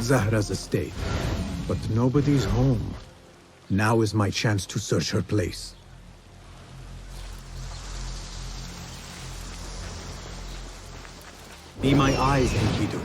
Zahra's estate, but nobody's home. Now is my chance to search her place. Be my eyes, Enkidu.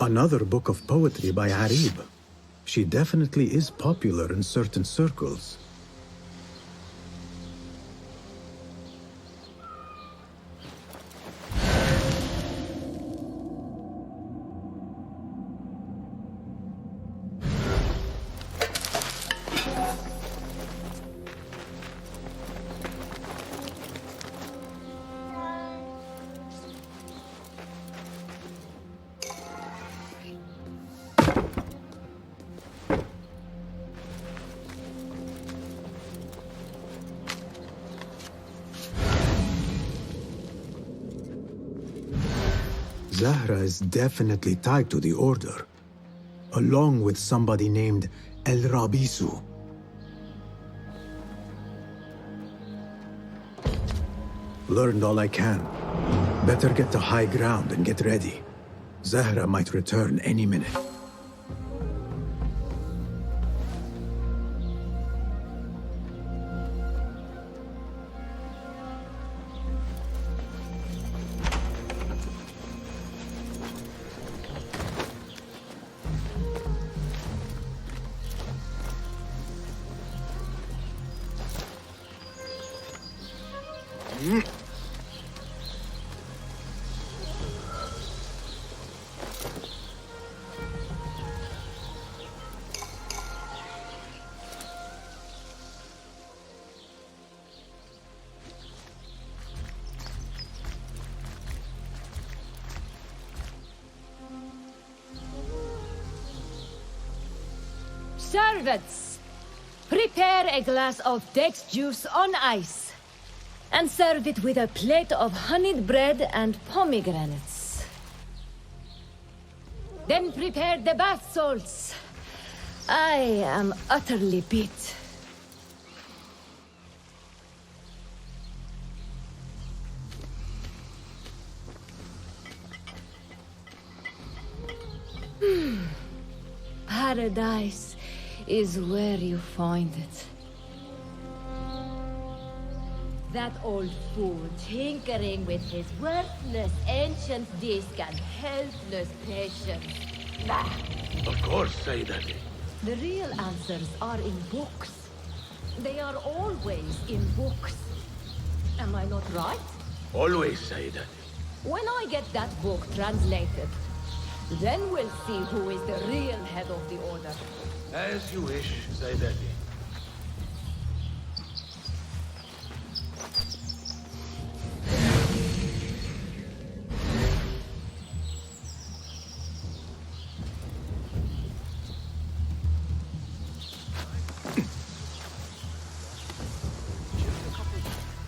Another book of poetry by Arib. She definitely is popular in certain circles. Zahra is definitely tied to the Order, along with somebody named El Rabisu. Learned all I can. Better get to high ground and get ready. Zahra might return any minute. Servants, prepare a glass of dates juice on ice, and serve it with a plate of honeyed bread and pomegranates. Then prepare the bath salts. I am utterly beat. Paradise is where you find it. That old fool tinkering with his worthless ancient disc and helpless patience. Bah! Of course, Sayyidati. The real answers are in books. They are always in books. Am I not right? Always, Sayyidati. When I get that book translated, Then we'll see who is the real head of the Order. As you wish, Zaydati.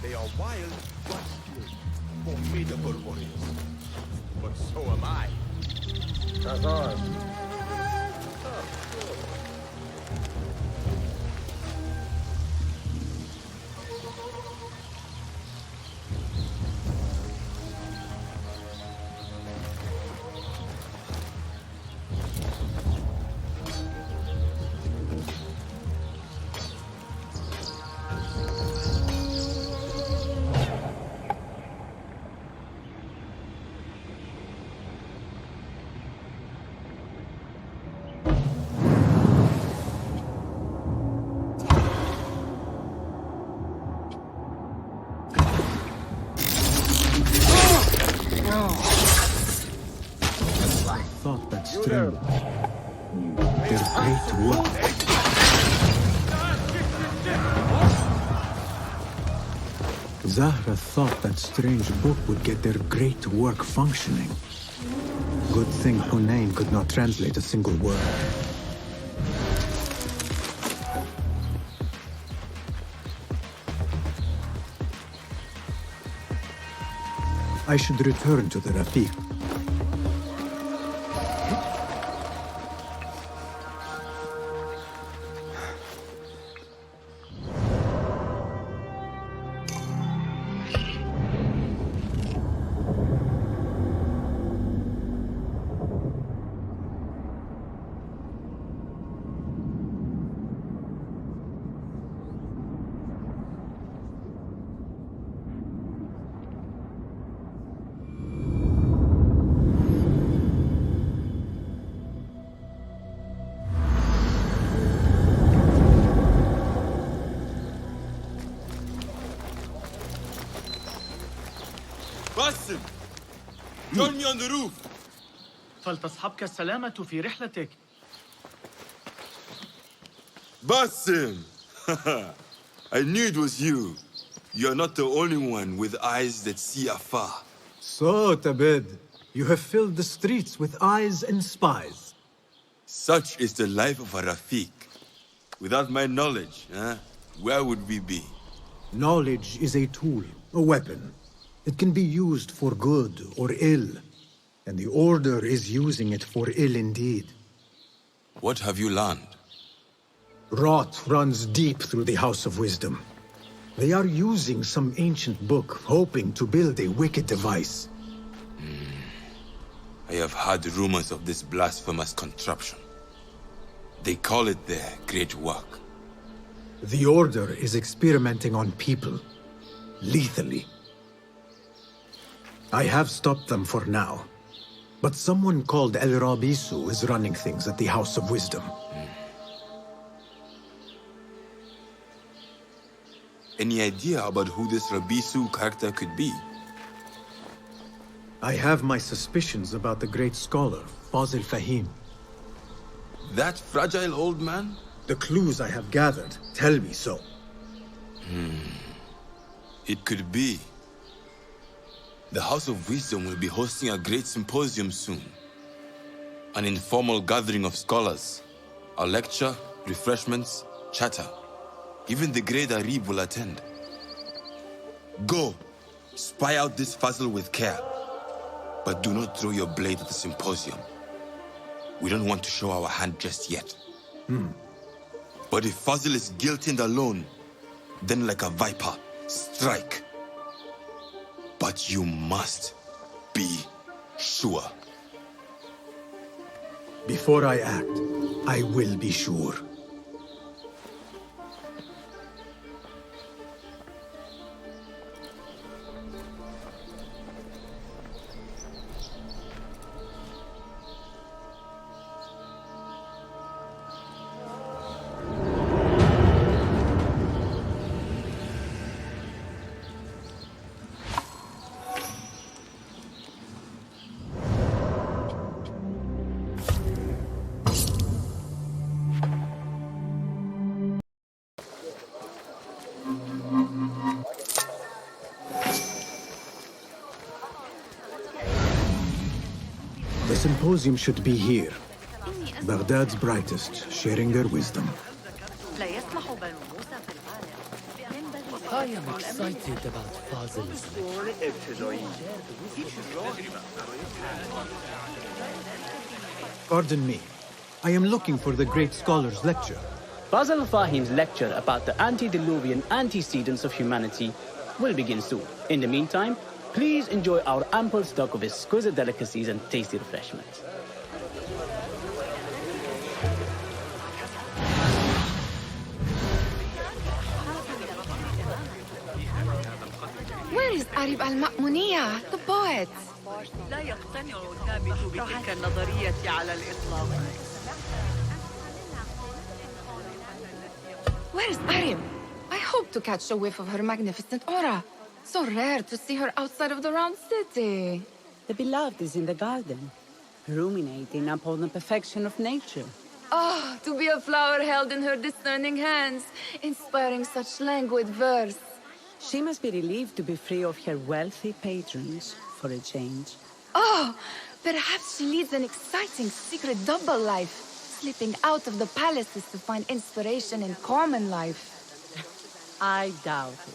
They are wild, but skilled. Formidable warriors. But so am I. Tazar. Thought that strength, their great work. Zahra thought that strange book would get their great work functioning. Good thing Hunain could not translate a single word. I should return to the Rafiq. Basim! Join me on the roof! فلتصحبك السلامة في رحلتك. Basim! I knew it was you. You're not the only one with eyes that see afar. So, Tabid, you have filled the streets with eyes and spies. Such is the life of a Rafiq. Without my knowledge, where would we be? Knowledge is a tool, a weapon. It can be used for good or ill, and the Order is using it for ill indeed. What have you learned? Rot runs deep through the House of Wisdom. They are using some ancient book, hoping to build a wicked device. I have heard rumors of this blasphemous contraption. They call it their great work. The Order is experimenting on people, lethally. I have stopped them for now, but someone called El Rabisu is running things at the House of Wisdom. Any idea about who this Rabisu character could be? I have my suspicions about the great scholar, Fazil Fahim. That fragile old man? The clues I have gathered tell me so. It could be. The House of Wisdom will be hosting a great symposium soon. An informal gathering of scholars. A lecture, refreshments, chatter. Even the great Arib will attend. Go, spy out this Fazil with care. But do not throw your blade at the symposium. We don't want to show our hand just yet. But if Fazil is guilty and alone, then like a viper, strike. But you must be sure. Before I act, I will be sure. symposium should be here. Baghdad's brightest, sharing their wisdom. I am excited about Fazilism. Pardon me. I am looking for the great scholar's lecture. Fazl Fahim's lecture about the antediluvian antecedents of humanity will begin soon. In the meantime, please enjoy our ample stock of exquisite delicacies and tasty refreshments. Where is Arib al-Ma'muniya, the poet? لا يقتنع النابت بتلك النظرية على الإطلاق. Where is Arib? I hope to catch a whiff of her magnificent aura. So rare to see her outside of the round city. The beloved is in the garden, ruminating upon the perfection of nature. Oh, to be a flower held in her discerning hands, inspiring such languid verse. She must be relieved to be free of her wealthy patrons for a change. Oh, perhaps she leads an exciting secret double life, slipping out of the palaces to find inspiration in common life. I doubt it.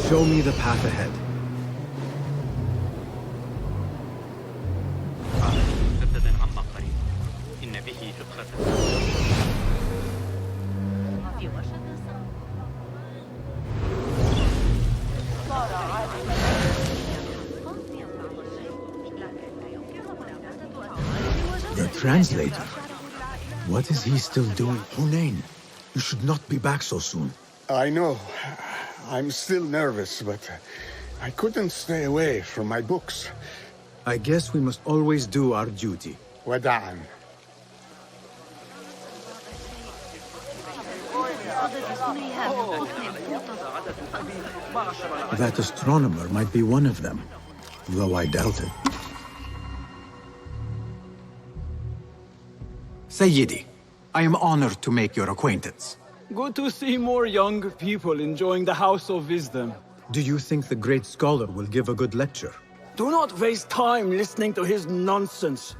Show me the path ahead. The translator? What is he still doing? Hunain, you should not be back so soon. I know. I'm still nervous, but I couldn't stay away from my books. I guess we must always do our duty. Wada'an. That astronomer might be one of them, though I doubt it. Sayyidi, I am honored to make your acquaintance. Good to see more young people enjoying the House of Wisdom. Do you think the great scholar will give a good lecture? Do not waste time listening to his nonsense.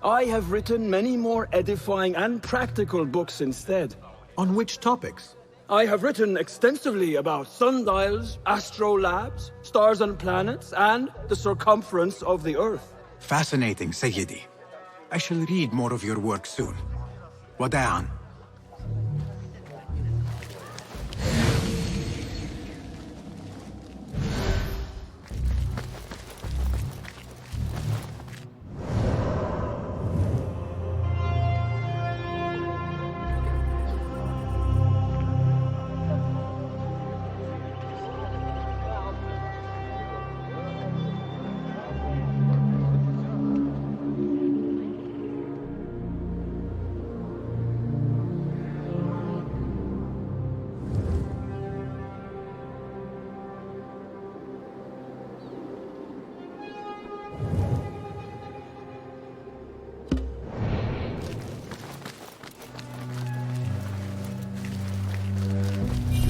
I have written many more edifying and practical books instead. On which topics? I have written extensively about sundials, astrolabes, stars and planets, and the circumference of the Earth. Fascinating, Sayyidi. I shall read more of your work soon. Wada'an.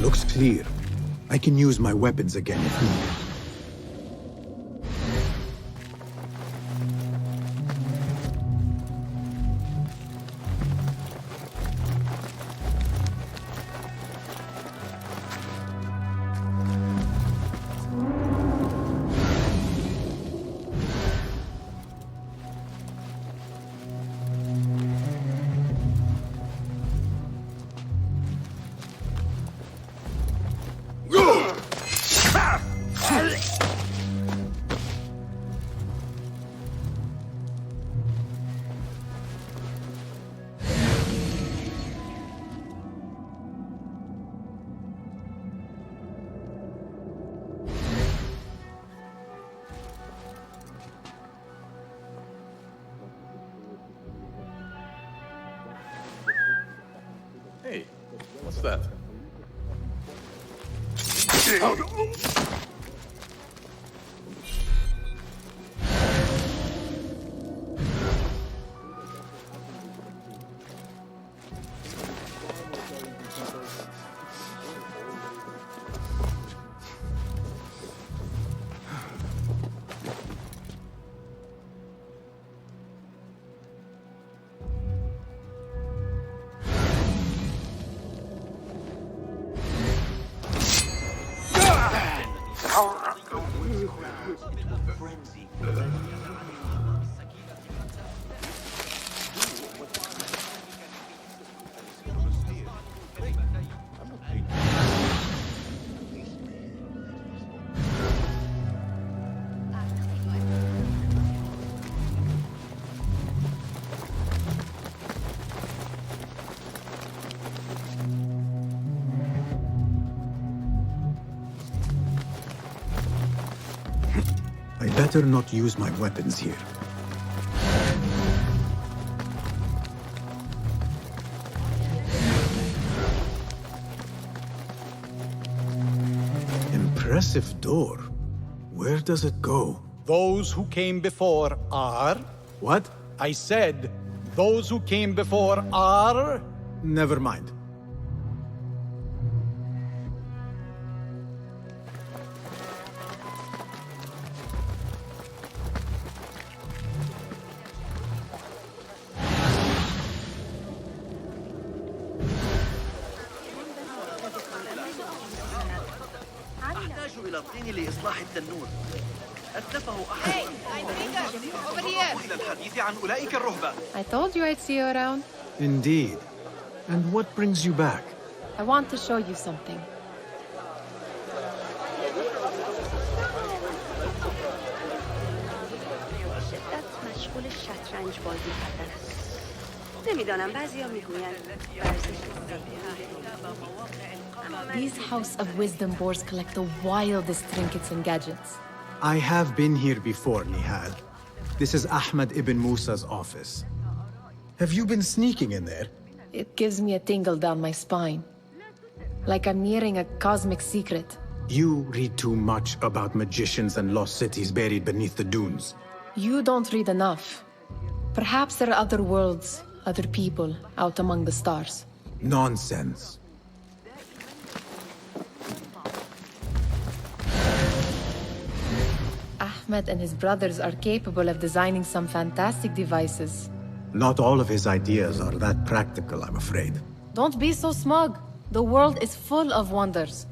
Looks clear. I can use my weapons again if needed. Hey, what's that? I better not use my weapons here. Impressive door. Where does it go? Those who came before are... What? I said, those who came before are... Never mind. أحتاج إلى الطين لإصلاح التنور. أتلفه أحد. Hey, I'm Rita. Over here. إلى الحديث عن أولئك الرهبة. I told you I'd see you around. Indeed. And what brings you back? I want to show you something. مشغول الشطرنج بازی کردن است. نمیدانم بعضیا میگویند ورزش These House of Wisdom boards collect the wildest trinkets and gadgets. I have been here before, Nihal. This is Ahmed ibn Musa's office. Have you been sneaking in there? It gives me a tingle down my spine. Like I'm nearing a cosmic secret. You read too much about magicians and lost cities buried beneath the dunes. You don't read enough. Perhaps there are other worlds, other people, out among the stars. Nonsense. Ahmed and his brothers are capable of designing some fantastic devices. Not all of his ideas are that practical, I'm afraid. Don't be so smug. The world is full of wonders.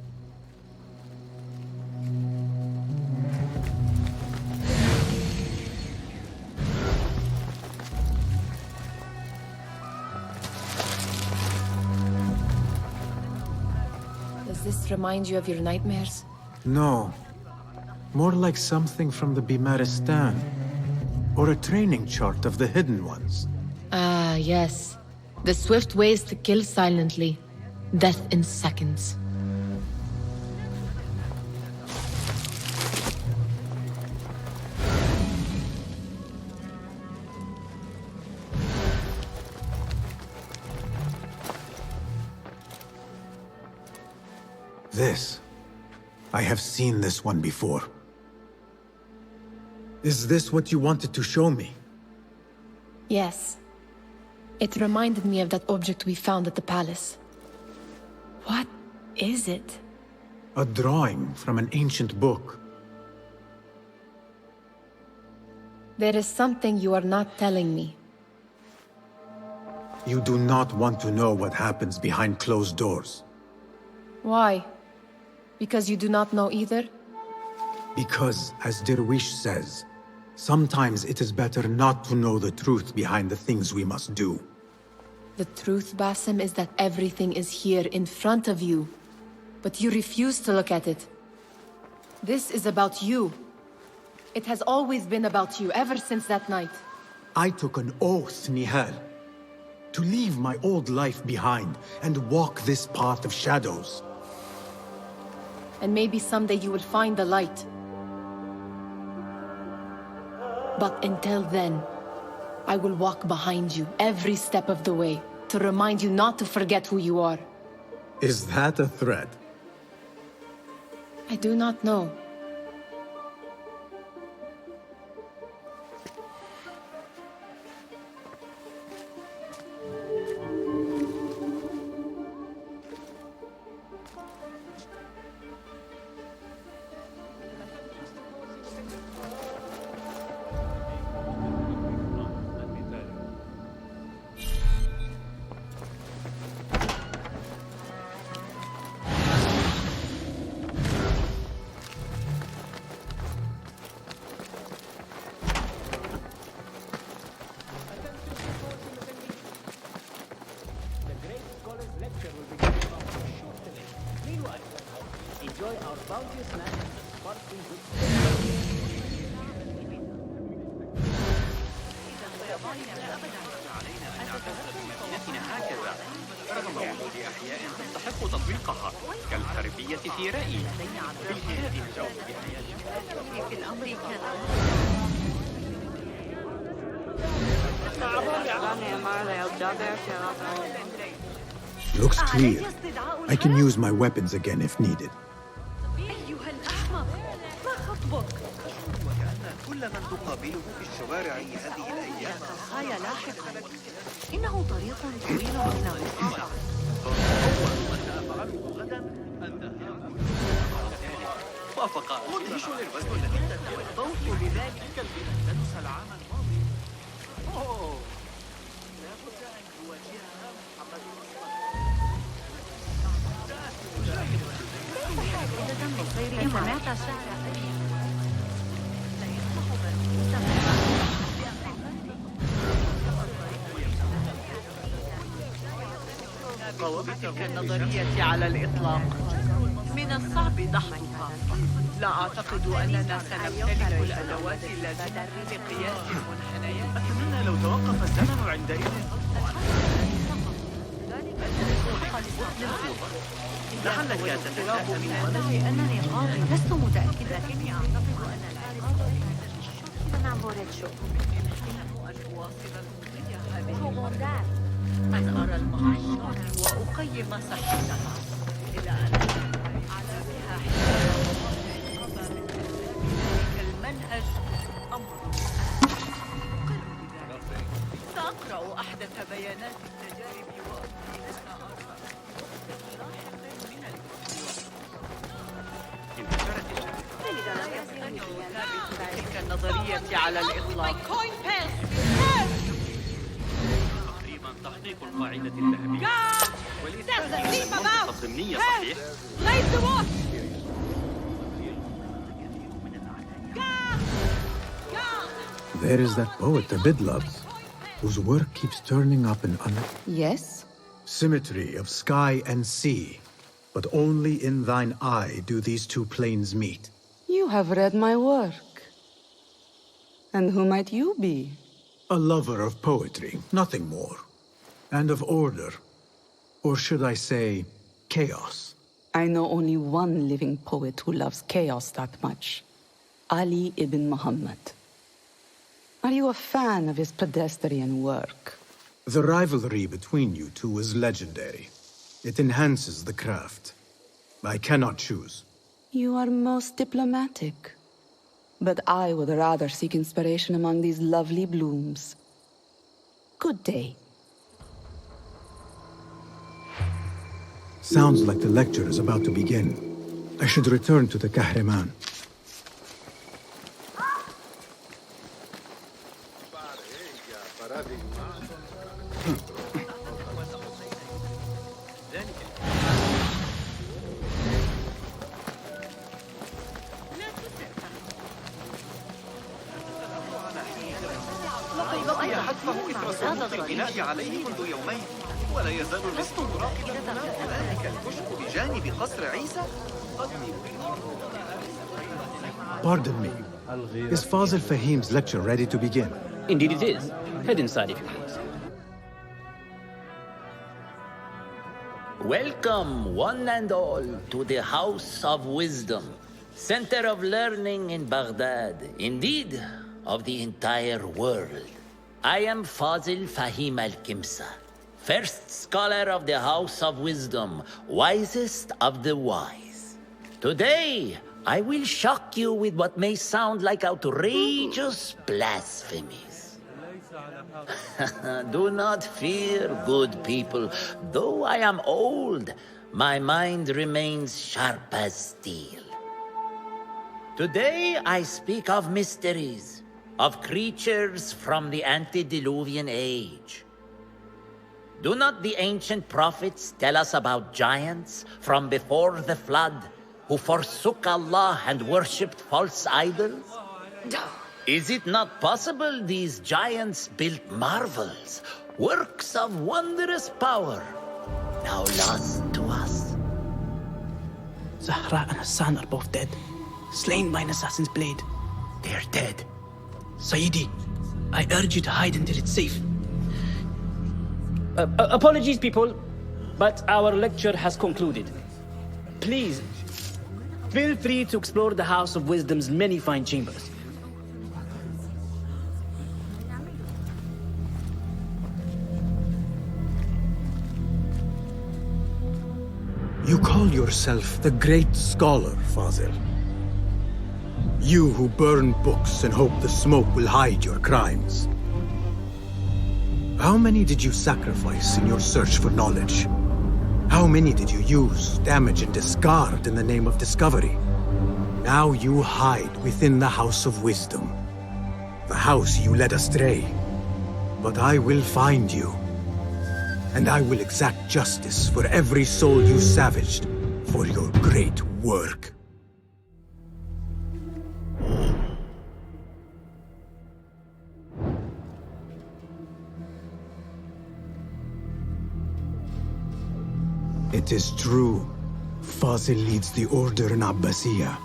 Does this remind you of your nightmares? No. More like something from the Bimaristan. Or a training chart of the hidden ones. Ah, yes. The swift ways to kill silently. Death in seconds. This. I have seen this one before. Is this what you wanted to show me? Yes. It reminded me of that object we found at the palace. What is it? A drawing from an ancient book. There is something you are not telling me. You do not want to know what happens behind closed doors. Why? Because you do not know either? Because, as Derwish says, sometimes it is better not to know the truth behind the things we must do. The truth, Basim, is that everything is here in front of you. But you refuse to look at it. This is about you. It has always been about you, ever since that night. I took an oath, Nihal, to leave my old life behind and walk this path of shadows. And maybe someday you will find the light. But until then, I will walk behind you every step of the way to remind you not to forget who you are. Is that a threat? I do not know. Enjoy our bounteous snack and sparkling good. رغم وجود أحياء تستحق تطبيقها كالحربية الحرية في رأيي. بالكاد الجو بحياتي. في الأمر Looks clear. I can use my weapons again if needed. أيها الأحمق، ما خطبك؟ وكأن كل من تقابله في الشوارع هذه الأيام الضحايا لاحقا. إنه طريق طويل إلى القاعة. وافق مدهش الوزن الذي الضوء بذلك البنت العام الماضي. أوه، لابد أن نواجهها محمد. سمعت شعر بتلك النظرية على الإطلاق. من الصعب دحضها. لا أعتقد أننا سنمتلك الأدوات اللازمة لقياس المنحنيات. أتمنى لو توقف الزمن عندئذ. لعلك تتلاقى من لأنني قاضي لست متأكدة، لكني أعتقد أن العقاب أن أرى المحشرات وأقيم صحتها إلى أن على بها المنهج أمر. سأقرأ أحدث بيانات التجارب تلك النظرية على الإطلاق. تقريبا تحقيق القاعدة الذهبية. وليس ضمنية صحيح؟ There is that poet the bid loves, whose work keeps turning up in Yes? symmetry of sky and sea. But only in thine eye do these two planes meet. You have read my work. And who might you be? A lover of poetry, nothing more. And of order. Or should I say, chaos. I know only one living poet who loves chaos that much. Ali ibn Muhammad. Are you a fan of his pedestrian work? The rivalry between you two is legendary. It enhances the craft. I cannot choose. You are most diplomatic. But I would rather seek inspiration among these lovely blooms. Good day. Sounds like the lecture is about to begin. I should return to the Kahraman. حتفه إثر صندوق البناء عليه منذ يومين، ولا يزال اللص يراقب ذلك الكشك بجانب قصر عيسى. Pardon me. Is Fazil Fahim's lecture ready to begin? Indeed it is. Head inside if you please. Welcome, one and all, to the House of Wisdom, center of learning in Baghdad, indeed, of the entire world. I am Fazil Fahim al-Kimsa, first scholar of the House of Wisdom, wisest of the wise. Today, I will shock you with what may sound like outrageous blasphemies. Do not fear, good people. Though I am old, my mind remains sharp as steel. Today, I speak of mysteries, of creatures from the antediluvian age. Do not the ancient prophets tell us about giants from before the flood who forsook Allah and worshipped false idols? Is it not possible these giants built marvels, works of wondrous power, now lost to us? Zahra and Hassan are both dead, slain by an assassin's blade. They're dead. Sayyidi, I urge you to hide until it's safe. Apologies, people, but our lecture has concluded. please, feel free to explore the House of Wisdom's many fine chambers. You call yourself the great scholar, Fazil. You who burn books and hope the smoke will hide your crimes. How many did you sacrifice in your search for knowledge? How many did you use, damage, and discard in the name of discovery? Now you hide within the House of Wisdom. The house you led astray. But I will find you. And I will exact justice for every soul you savaged for your great work. It is true. Fazil leads the Order in Abbasiyah.